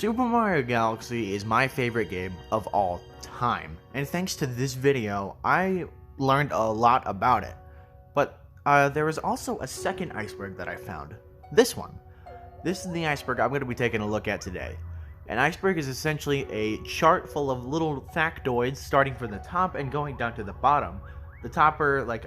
Super Mario Galaxy is my favorite game of all time, and thanks to this video, I learned a lot about it. But there was also a second iceberg that I found. This one. This is the iceberg I'm going to be taking a look at today. An iceberg is essentially a chart full of little factoids starting from the top and going down to the bottom. The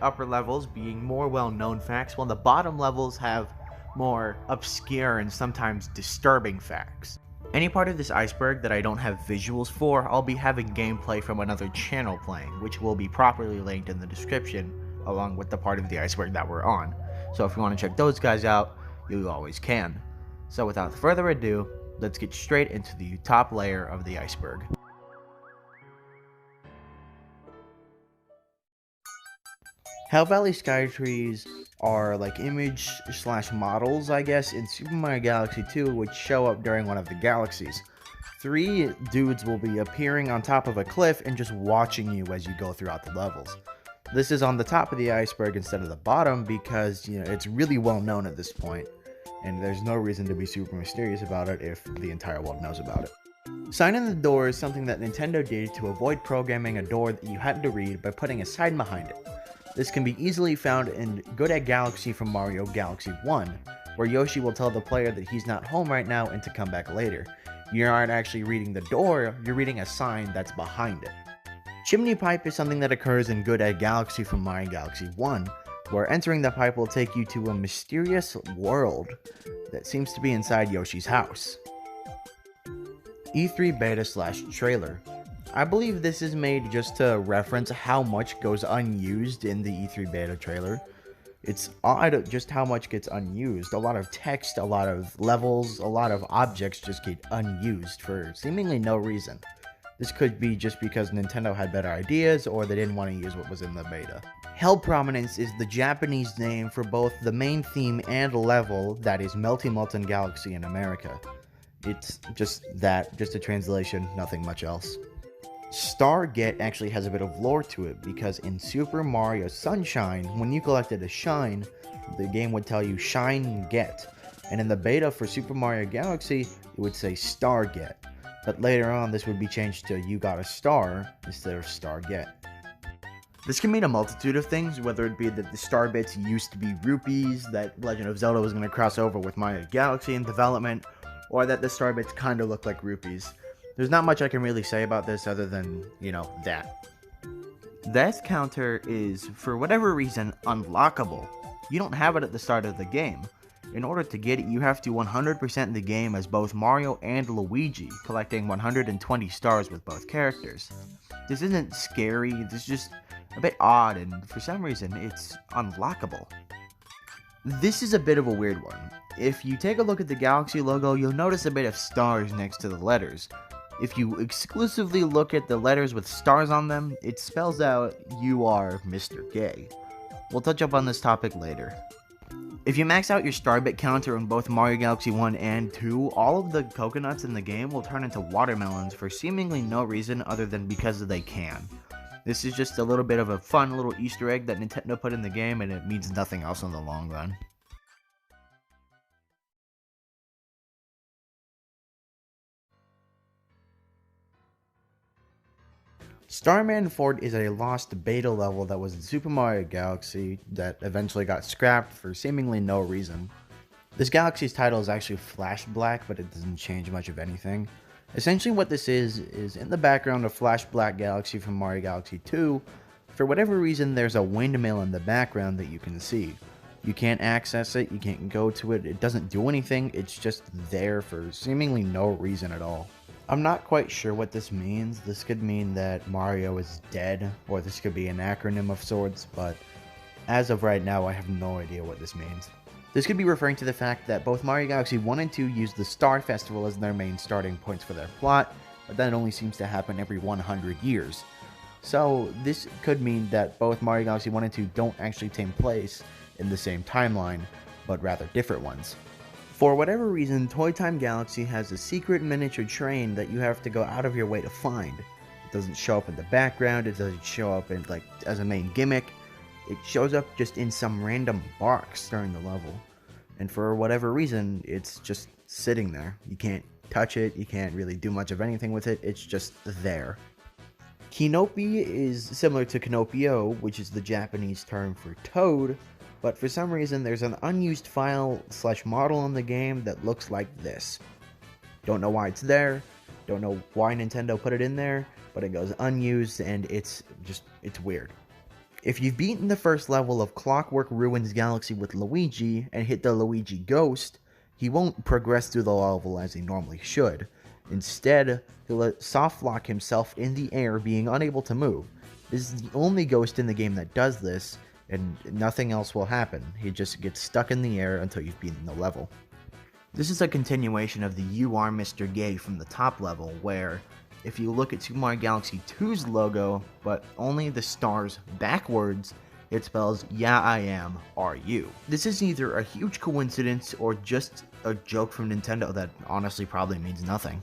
upper levels being more well-known facts, while the bottom levels have more obscure and sometimes disturbing facts. Any part of this iceberg that I don't have visuals for, I'll be having gameplay from another channel playing, which will be properly linked in the description, along with the part of the iceberg that we're on. So if you want to check those guys out, you always can. So without further ado, let's get straight into the top layer of the iceberg. Hell Valley Skytrees are like image/models, I guess, in Super Mario Galaxy 2, which show up during one of the galaxies. 3 dudes will be appearing on top of a cliff and just watching you as you go throughout the levels. This is on the top of the iceberg instead of the bottom because, it's really well known at this point, and there's no reason to be super mysterious about it if the entire world knows about it. Sign in the door is something that Nintendo did to avoid programming a door that you had to read by putting a sign behind it. This can be easily found in Good at Galaxy from Mario Galaxy 1, where Yoshi will tell the player that he's not home right now and to come back later. You aren't actually reading the door, you're reading a sign that's behind it. Chimney Pipe is something that occurs in Good at Galaxy from Mario Galaxy 1, where entering the pipe will take you to a mysterious world that seems to be inside Yoshi's house. E3 Beta/Trailer. I believe this is made just to reference how much goes unused in the E3 Beta trailer. It's odd just how much gets unused. A lot of text, a lot of levels, a lot of objects just get unused for seemingly no reason. This could be just because Nintendo had better ideas or they didn't want to use what was in the beta. Hell Prominence is the Japanese name for both the main theme and level that is Melty Molten Galaxy in America. It's just a translation, nothing much else. Starget actually has a bit of lore to it because in Super Mario Sunshine, when you collected a shine, the game would tell you Shine Get, and in the beta for Super Mario Galaxy, it would say Starget, but later on this would be changed to You Got a Star instead of Starget. This can mean a multitude of things, whether it be that the star bits used to be rupees, that Legend of Zelda was going to cross over with Mario Galaxy in development, or that the star bits kind of look like rupees. There's not much I can really say about this other than, that. That counter is, for whatever reason, unlockable. You don't have it at the start of the game. In order to get it, you have to 100% the game as both Mario and Luigi, collecting 120 stars with both characters. This isn't scary, this is just a bit odd, and for some reason, it's unlockable. This is a bit of a weird one. If you take a look at the Galaxy logo, you'll notice a bit of stars next to the letters. If you exclusively look at the letters with stars on them, it spells out, "You are Mr. Gay." We'll touch up on this topic later. If you max out your star bit counter in both Mario Galaxy 1 and 2, all of the coconuts in the game will turn into watermelons for seemingly no reason other than because they can. This is just a little bit of a fun little Easter egg that Nintendo put in the game, and it means nothing else in the long run. Starman Fort is a lost beta level that was in Super Mario Galaxy that eventually got scrapped for seemingly no reason. This galaxy's title is actually Flash Black, but it doesn't change much of anything. Essentially what this is in the background of Flash Black Galaxy from Mario Galaxy 2, for whatever reason there's a windmill in the background that you can see. You can't access it, you can't go to it, it doesn't do anything, it's just there for seemingly no reason at all. I'm not quite sure what this means. This could mean that Mario is dead, or this could be an acronym of sorts, but as of right now I have no idea what this means. This could be referring to the fact that both Mario Galaxy 1 and 2 use the Star Festival as their main starting points for their plot, but that only seems to happen every 100 years. So this could mean that both Mario Galaxy 1 and 2 don't actually take place in the same timeline, but rather different ones. For whatever reason, Toy Time Galaxy has a secret miniature train that you have to go out of your way to find. It doesn't show up in the background, it doesn't show up in as a main gimmick. It shows up just in some random box during the level. And for whatever reason, it's just sitting there. You can't touch it, you can't really do much of anything with it, it's just there. Kinopi is similar to Kinopio, which is the Japanese term for toad, but for some reason there's an unused file / model in the game that looks like this. Don't know why it's there, don't know why Nintendo put it in there, but it goes unused and it's weird. If you've beaten the first level of Clockwork Ruins Galaxy with Luigi and hit the Luigi Ghost, he won't progress through the level as he normally should. Instead, he'll soft lock himself in the air, being unable to move. This is the only ghost in the game that does this, and nothing else will happen. He just gets stuck in the air until you've beaten the level. This is a continuation of the "You Are Mr. Gay" from the top level, where if you look at Super Mario Galaxy 2's logo, but only the stars backwards, it spells "Yeah I Am, Are You?" This is either a huge coincidence or just a joke from Nintendo that honestly probably means nothing.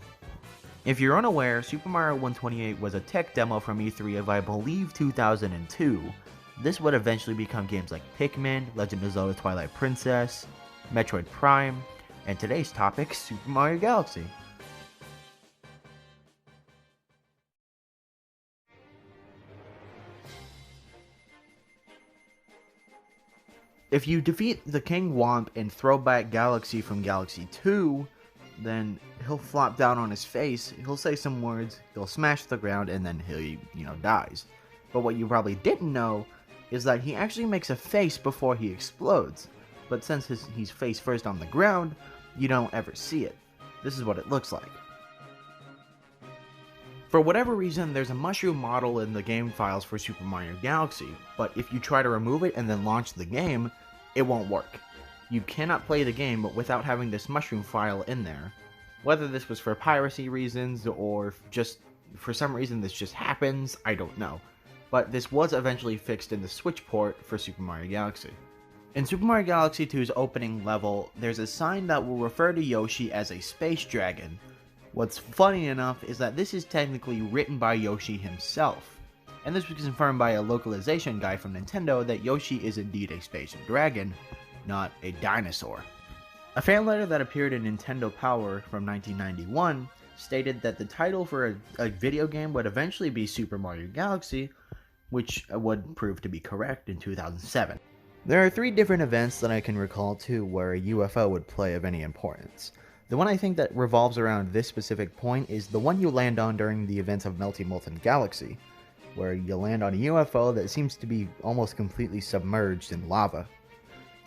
If you're unaware, Super Mario 128 was a tech demo from E3 of I believe 2002. This would eventually become games like Pikmin, Legend of Zelda Twilight Princess, Metroid Prime, and today's topic, Super Mario Galaxy. If you defeat the King Womp in Throwback Galaxy from Galaxy 2, then he'll flop down on his face, he'll say some words, he'll smash the ground, and then he, dies. But what you probably didn't know is that he actually makes a face before he explodes. But since he's face first on the ground, you don't ever see it. This is what it looks like. For whatever reason, there's a mushroom model in the game files for Super Mario Galaxy, but if you try to remove it and then launch the game, it won't work. You cannot play the game without having this mushroom file in there. Whether this was for piracy reasons or just for some reason this just happens, I don't know. But this was eventually fixed in the Switch port for Super Mario Galaxy. In Super Mario Galaxy 2's opening level, there's a sign that will refer to Yoshi as a space dragon. What's funny enough is that this is technically written by Yoshi himself, and this was confirmed by a localization guy from Nintendo that Yoshi is indeed a space dragon, not a dinosaur. A fan letter that appeared in Nintendo Power from 1991 stated that the title for a video game would eventually be Super Mario Galaxy, which would prove to be correct in 2007. There are 3 different events that I can recall too where a UFO would play of any importance. The one I think that revolves around this specific point is the one you land on during the events of Melty Molten Galaxy, where you land on a UFO that seems to be almost completely submerged in lava.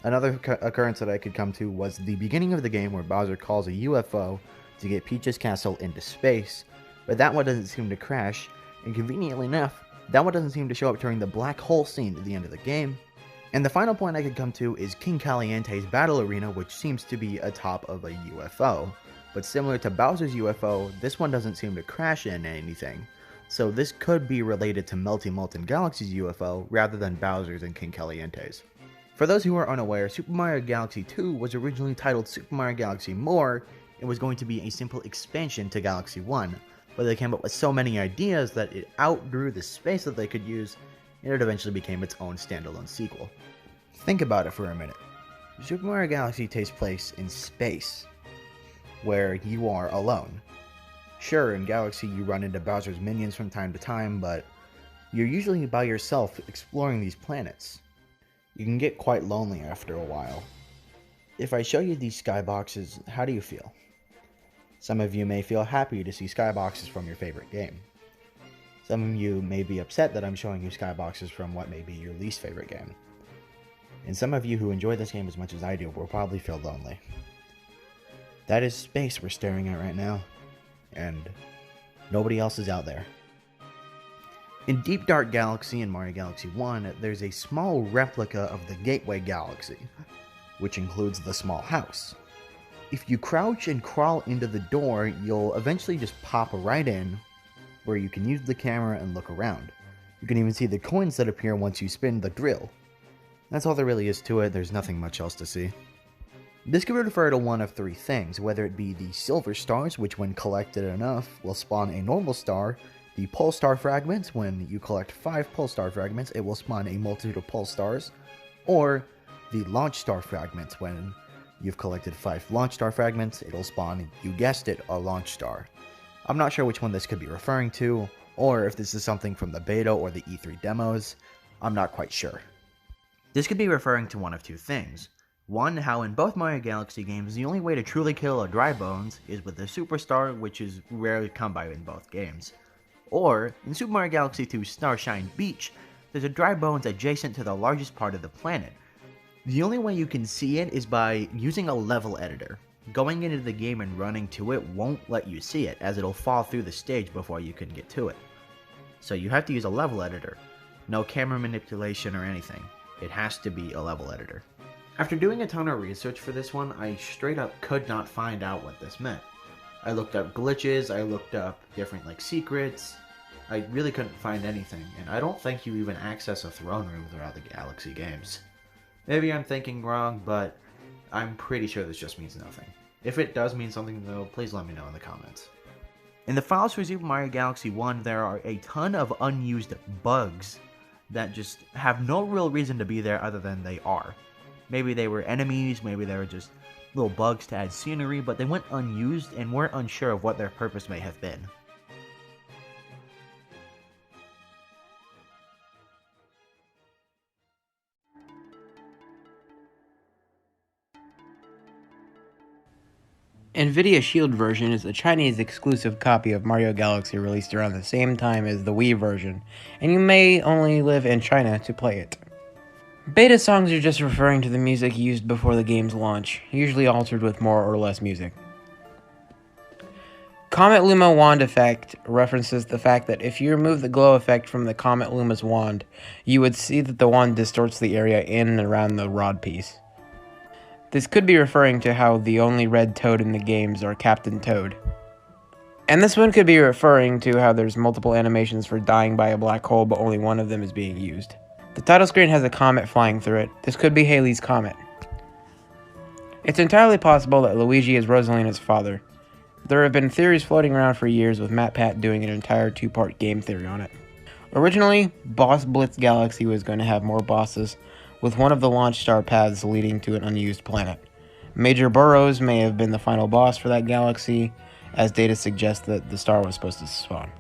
Another occurrence that I could come to was the beginning of the game where Bowser calls a UFO to get Peach's castle into space, but that one doesn't seem to crash, and conveniently enough, that one doesn't seem to show up during the black hole scene at the end of the game. And the final point I could come to is King Caliente's battle arena, which seems to be atop of a UFO. But similar to Bowser's UFO, this one doesn't seem to crash into anything. So this could be related to Melty Molten Galaxy's UFO rather than Bowser's and King Caliente's. For those who are unaware, Super Mario Galaxy 2 was originally titled Super Mario Galaxy More and was going to be a simple expansion to Galaxy 1, but they came up with so many ideas that it outgrew the space that they could use, and it eventually became its own standalone sequel. Think about it for a minute. Super Mario Galaxy takes place in space, where you are alone. Sure, in Galaxy you run into Bowser's minions from time to time, but you're usually by yourself exploring these planets. You can get quite lonely after a while. If I show you these skyboxes, how do you feel? Some of you may feel happy to see skyboxes from your favorite game. Some of you may be upset that I'm showing you skyboxes from what may be your least favorite game. And some of you who enjoy this game as much as I do will probably feel lonely. That is space we're staring at right now, and nobody else is out there. In Deep Dark Galaxy and Mario Galaxy 1, there's a small replica of the Gateway Galaxy, which includes the small house. If you crouch and crawl into the door, you'll eventually just pop right in, where you can use the camera and look around. You can even see the coins that appear once you spin the drill. That's all there really is to it, there's nothing much else to see. This could refer to one of 3 things, whether it be the silver stars, which when collected enough will spawn a normal star, the pole star fragments, when you collect 5 pole star fragments it will spawn a multitude of pole stars, or the launch star fragments, when You've collected 5 launch star fragments, it'll spawn, you guessed it, a launch star. I'm not sure which one this could be referring to, or if this is something from the beta or the E3 demos. I'm not quite sure. This could be referring to one of two things. One, how in both Mario Galaxy games, the only way to truly kill a dry bones is with a superstar, which is rarely come by in both games. Or, in Super Mario Galaxy 2 Starshine Beach, there's a dry bones adjacent to the largest part of the planet. The only way you can see it is by using a level editor. Going into the game and running to it won't let you see it, as it'll fall through the stage before you can get to it. So you have to use a level editor. No camera manipulation or anything. It has to be a level editor. After doing a ton of research for this one, I straight up could not find out what this meant. I looked up glitches, I looked up different secrets. I really couldn't find anything, and I don't think you even access a throne room throughout the Galaxy games. Maybe I'm thinking wrong, but I'm pretty sure this just means nothing. If it does mean something though, please let me know in the comments. In the files for Super Mario Galaxy 1, there are a ton of unused bugs that just have no real reason to be there other than they are. Maybe they were enemies, maybe they were just little bugs to add scenery, but they went unused and we're unsure of what their purpose may have been. NVIDIA Shield version is a Chinese exclusive copy of Mario Galaxy released around the same time as the Wii version, and you may only live in China to play it. Beta songs are just referring to the music used before the game's launch, usually altered with more or less music. Comet Luma Wand Effect references the fact that if you remove the glow effect from the Comet Luma's wand, you would see that the wand distorts the area in and around the rod piece. This could be referring to how the only red toad in the games are Captain Toad. And this one could be referring to how there's multiple animations for dying by a black hole, but only one of them is being used. The title screen has a comet flying through it. This could be Halley's Comet. It's entirely possible that Luigi is Rosalina's father. There have been theories floating around for years, with MatPat doing an entire 2-part game theory on it. Originally, Boss Blitz Galaxy was going to have more bosses, with one of the launch star paths leading to an unused planet. Major Burrows may have been the final boss for that galaxy, as data suggests that the star was supposed to spawn.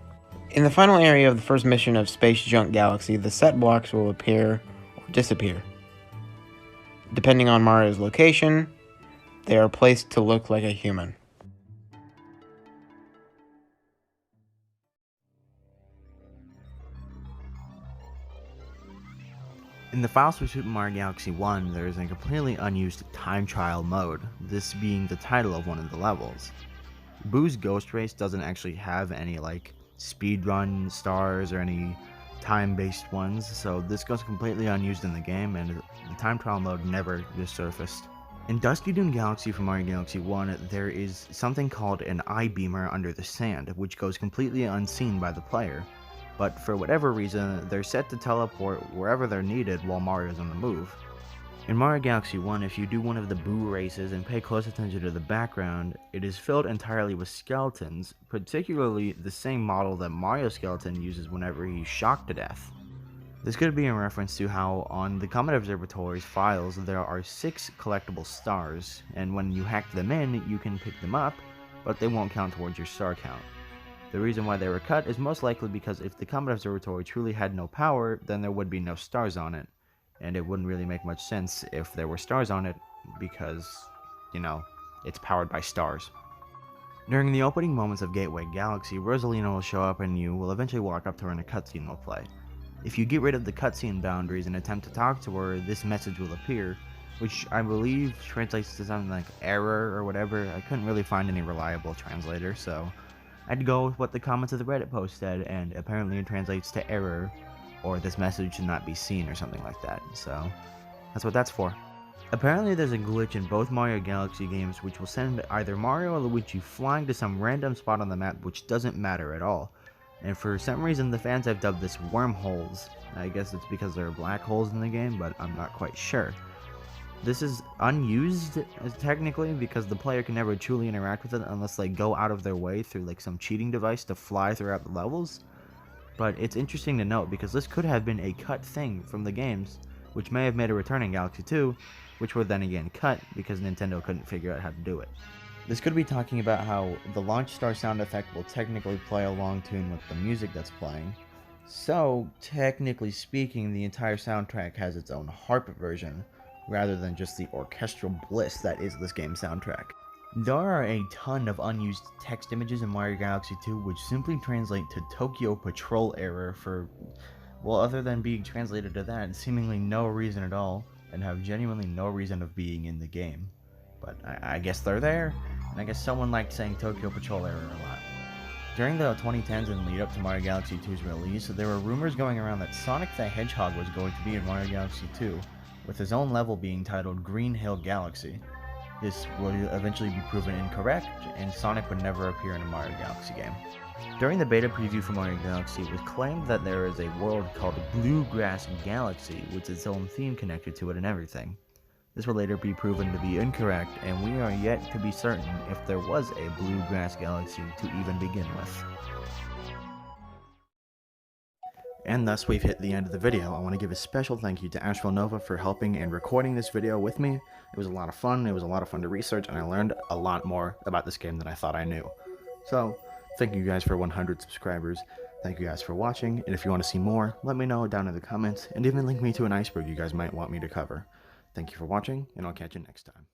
In the final area of the first mission of Space Junk Galaxy, the set blocks will appear or disappear. Depending on Mario's location, they are placed to look like a human. In the files for Super Mario Galaxy 1, there is a completely unused time trial mode, this being the title of one of the levels. Boo's Ghost Race doesn't actually have any speedrun stars or any time-based ones, so this goes completely unused in the game, and the time trial mode never resurfaced. In Dusty Dune Galaxy for Mario Galaxy 1, there is something called an eye beamer under the sand, which goes completely unseen by the player. But for whatever reason, they're set to teleport wherever they're needed while Mario's on the move. In Mario Galaxy 1, if you do one of the Boo races and pay close attention to the background, it is filled entirely with skeletons, particularly the same model that Mario Skeleton uses whenever he's shocked to death. This could be in reference to how on the Comet Observatory's files there are 6 collectible stars, and when you hack them in, you can pick them up, but they won't count towards your star count. The reason why they were cut is most likely because if the Comet Observatory truly had no power, then there would be no stars on it. And it wouldn't really make much sense if there were stars on it, because, it's powered by stars. During the opening moments of Gateway Galaxy, Rosalina will show up and you will eventually walk up to her and a cutscene will play. If you get rid of the cutscene boundaries and attempt to talk to her, this message will appear, which I believe translates to something like error or whatever. I couldn't really find any reliable translator, so I'd go with what the comments of the Reddit post said, and apparently it translates to error, or this message should not be seen, or something like that, so that's what that's for. Apparently there's a glitch in both Mario Galaxy games which will send either Mario or Luigi flying to some random spot on the map which doesn't matter at all, and for some reason the fans have dubbed this wormholes. I guess it's because there are black holes in the game, but I'm not quite sure. This is unused, technically, because the player can never truly interact with it unless they go out of their way through some cheating device to fly throughout the levels. But it's interesting to note because this could have been a cut thing from the games, which may have made a return in Galaxy 2, which were then again cut because Nintendo couldn't figure out how to do it. This could be talking about how the launch star sound effect will technically play along tune with the music that's playing. So, technically speaking, the entire soundtrack has its own harp version, rather than just the orchestral bliss that is this game's soundtrack. There are a ton of unused text images in Mario Galaxy 2 which simply translate to Tokyo Patrol error for, well, other than being translated to that, seemingly no reason at all, and have genuinely no reason of being in the game. But I guess they're there, and I guess someone liked saying Tokyo Patrol error a lot. During the 2010s and lead up to Mario Galaxy 2's release, there were rumors going around that Sonic the Hedgehog was going to be in Mario Galaxy 2, with his own level being titled Green Hill Galaxy. This would eventually be proven incorrect, and Sonic would never appear in a Mario Galaxy game. During the beta preview for Mario Galaxy, it was claimed that there is a world called Bluegrass Galaxy with its own theme connected to it and everything. This will later be proven to be incorrect, and we are yet to be certain if there was a Bluegrass Galaxy to even begin with. And thus we've hit the end of the video. I want to give a special thank you to Ashfulnova for helping and recording this video with me. It was a lot of fun, to research, and I learned a lot more about this game than I thought I knew. So, thank you guys for 100 subscribers. Thank you guys for watching, and if you want to see more, let me know down in the comments, and even link me to an iceberg you guys might want me to cover. Thank you for watching, and I'll catch you next time.